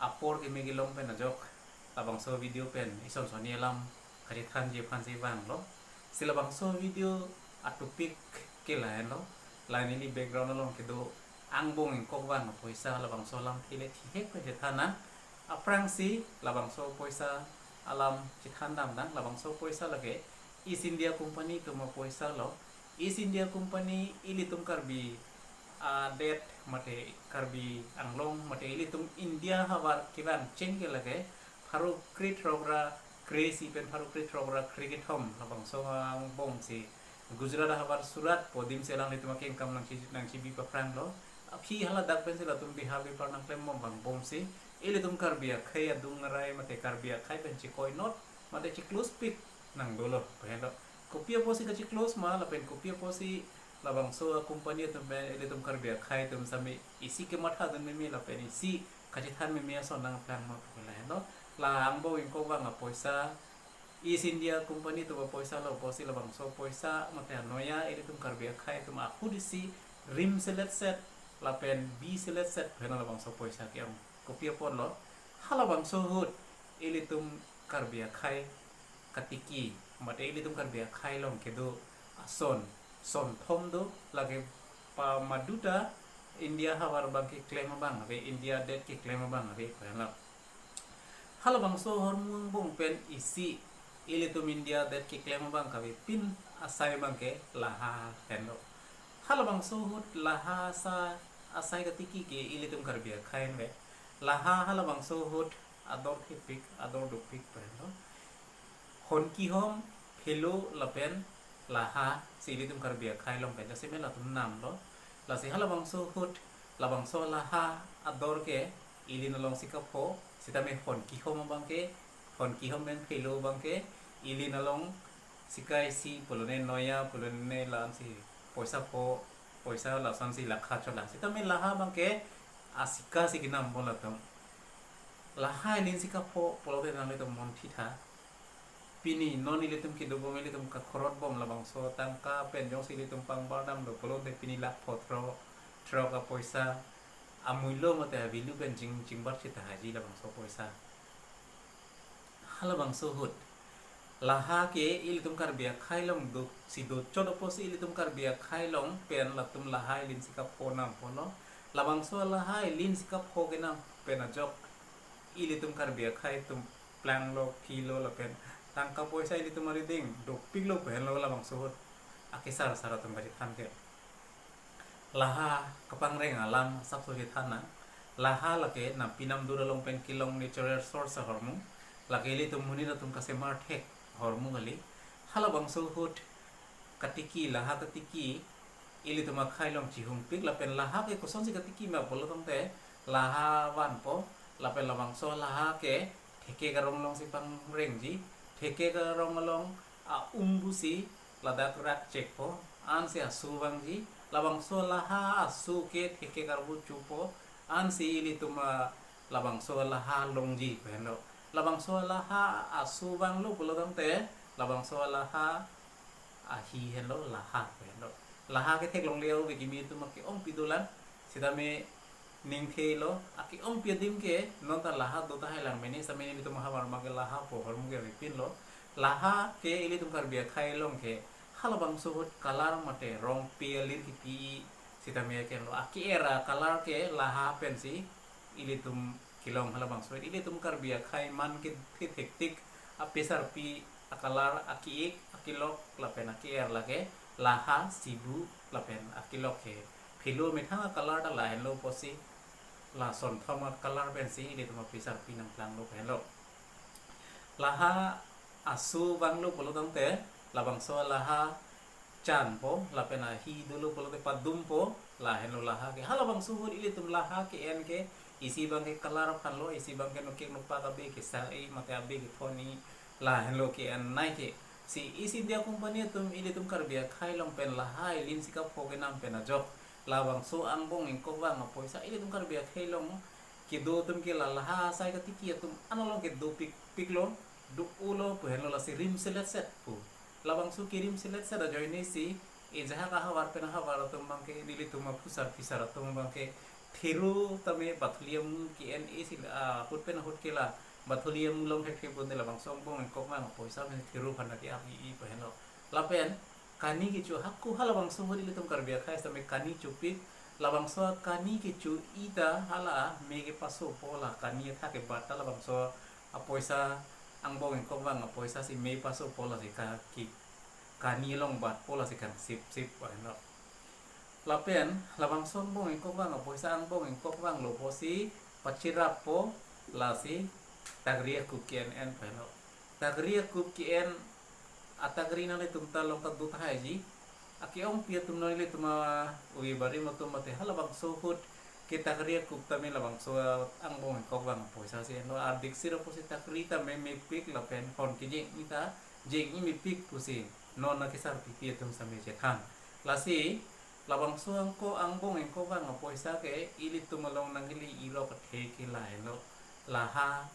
apor ke megilong pen ajok labang so video pen ison soni alam karitan je pan se bang lo sila bang so video atupik ke lain lo lain ini background lo ke do angbong in kok bang poisa labang so lam tile thihek pe thana aprang si labang so poisa alam chithan dam dang labang so poisa lage East India Company tuma poisa lo East India Company ili tum karbi det mate karbi anglong mate ili tum India habar kiban chengke lage pharu krit rogra crazy pen pharu krit rogra cricket hom labang so bong si Gujarat habar Surat podim selang itu makin kam nang cibi paprang lo phi hala dak pen sila tum bihavi par nang klem mom bang bom si ili tum karbia khaya dung rai mate karbia khai pen chi koi not mate chi close pick nang dolo pehlo kopia posi ka chi close ma la pen kopia posi labang so company tum be ili tum karbia khai tum sami isi ke matha dun me la pen isi kachi than me son nang plan ma pula no la ang bo in ko bang poisa East India Company tu poisa lo posi labang so poisa mate noya ili tum karbia khai tum aku disi rim select set la pen b select set phena labang so poisa ke am kopia pon lo halabang so hut ili tum karbia khai katiki mate ili tum karbia khai long ke do son thom do lage pa maduta India hawar bang ke claim bang ave India det ke claim bang ave phena halabang so hormung bong pen isi ili tum India det ke claim bang kave pin asai bang ke laha hendo halabang so hut laha sa asai katiki ke ili tum karbia khai ve laha halabang so hut ador ke pik ador do pik pheno hon ki hom phelo lapen laha sili tum karbia khai long pen jase me la tum nam lo la se hala bang so hut la bang so laha ador ke ili no long sikapho sita me hon ki hom bang ke hon ki hom men phelo bang ke ili no long sikai si polone noya polone lan si poisa la san si lakha chola sita me laha bang ke asika si kinam bola tum laha ilin sikapho polote na le tum mon thitha pini non ilitum ki do bom ilitum ka khorot bom labang so tangka pen jong silitum pang bardam do polo de pini lak tro ka poisa amuilo mate bilu ben jing bar chita haji labang so poisa halabang so hut laha ke ilitum karbia khailong do si do chodo posi ilitum karbia khailong pen latum laha ilin sika phonam phono labang so laha ilin sika phogenam pen ajok ilitum karbia khai tum plan lo kilo la pen tangka poisa ini tumari ding do piglo pen lo labang suhut akisar sara tum bari than ke laha kapang reng alam sap so thana laha lake na pinam dura long pen kilong natural source hormu lake li tum muni tum ka semar thek hormu gali halabang suhut katiki laha katiki ili tum khai long chi hung pig la pen laha ke koson si katiki ma polo tum te laha wan po la pen labang so laha ke theke garong long si pang reng ji theke ka rong along umbusi ladat rak check po an se asu bang ji labang so laha asu ke theke karbu chupo an si ili tuma labang so laha long ji pheno labang so laha asu bang lo bolodam te labang so laha hi hello laha pheno laha ke thek long leo ki mi tuma ke ong pidulan sidame ning lo aki om piadim ke non ta laha do ta hailang meni sameni ni tum hawar mage laha po hormu ge pin lo laha ke ili tum karbia khai long ke halabang suhut kalar mate rong pialir ki pi sitame ke lo aki era kalar ke laha pensi ili tum kilong halabang suhut ili tum karbia khai man ke hektik apesar pi akalar aki akilok lapen aki er lage laha sibu lapen akilok ke philo methang kalar da lahen lo posi la son thoma color pensi ini tuma pisar pinang plang lo pelo laha asu bang lo polo tang te labang so laha chan po la pena hi dulu polo te padum po la hen lo laha ke hala bang suhur ili tum laha ke en ke isi bang ke color phan lo isi bang ke no ke no pa ka be ke sa e mate abe ke phoni la hen lo ke en nai ke si isi dia company tum ili tum karbia khai long pen laha ilin sika phoge nam pena job labang so angbong in ko bang poisa ili tum karbia khailong ki do tum ke la laha sai ka tiki tum analong ke do pik lo du ulo pen lo la si rim selet set pu labang so ki rim selet set da join si e jaha ka hawar pen hawar tum bang ke dili tum pusar fisar tum bang ke thiru tame bathuliam KNA sila hut pen hut kila bathuliam long hek pun de labang song bong kok mang poisa men thiru phana ti api I pehno lapen kani ki chu hakku halabang so hori litum kar bia khais tame kani chupik labang so kani ki chu ida hala mege paso pola kani tha ke bata labang so poisa ang bong kok mang poisa si me paso pola si ka ki kani long bat pola si kan sip sip pehno lapen labang son bong kok bang poisa ang bong kok bang lo posi pachirapo lasi tagria kukien en pelo tagria kukien atagri na le tumta long ka dut haji aki ong pia tum no le tuma uwi bari mo tum mate halabang so hut ke tagria kuk tami labang so ang bong kok bang poisa si no adik sira posi tagri ta me pik lapen hon ki jeng ita jeng mi pik pusi no na kisar pipia tum same jethan lasi labang suang ko ang bong ko bang poisa ke ili tumalong nang ili ilo ka theki lai lo laha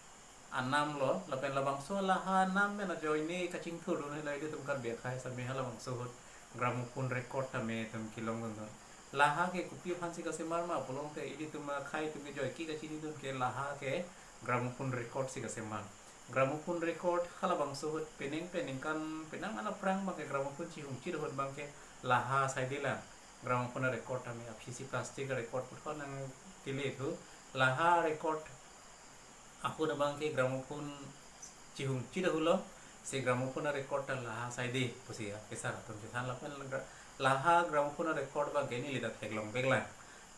anam lo lapen labang so laha nam me na join ni kaching thuru ni lai tum kan be khai sami hala bang so gramopun record ta me tum kilong no laha ke kupi phansi ka se mar ma polong te ili tum khai tum joy ki ka chini tum ke laha ke gramopun record si ka se mar gramopun record hala bang so pening kan penang ana prang ba ke gramopun chi hung chi hot bang ke laha sai dila gramopun record kami apisi plastik record pun nang tili itu laha record aku na bang ke gramopun cihung cida hulo si gramopun record laha saidi pusi ya kisah atau kita lapan laha gramopun record bang ke ini lihat heglong begla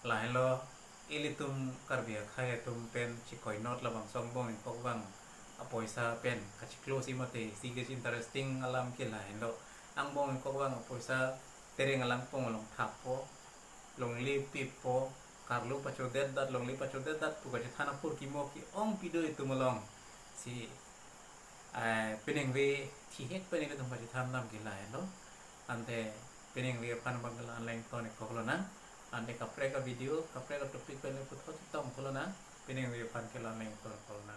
lah lo ilitum karbia kaya tum pen cikoi not labang sombong kok bang apoisa pen kaciklo si mate si interesting alam ke lah lo ang bong kok bang apoisa tereng alang pong long thapo long li pipo karlu pachodet dat long li pachodet dat puka thana pur kimo ki ong pido itu molong si peneng we thi hek peneng tum pachi tham nam ki lai no ante peneng we pan bangal online to ne koklo na ante kapre ka video kapre ka topic pen put hot tom kolo na peneng we pan ke la online to kolo na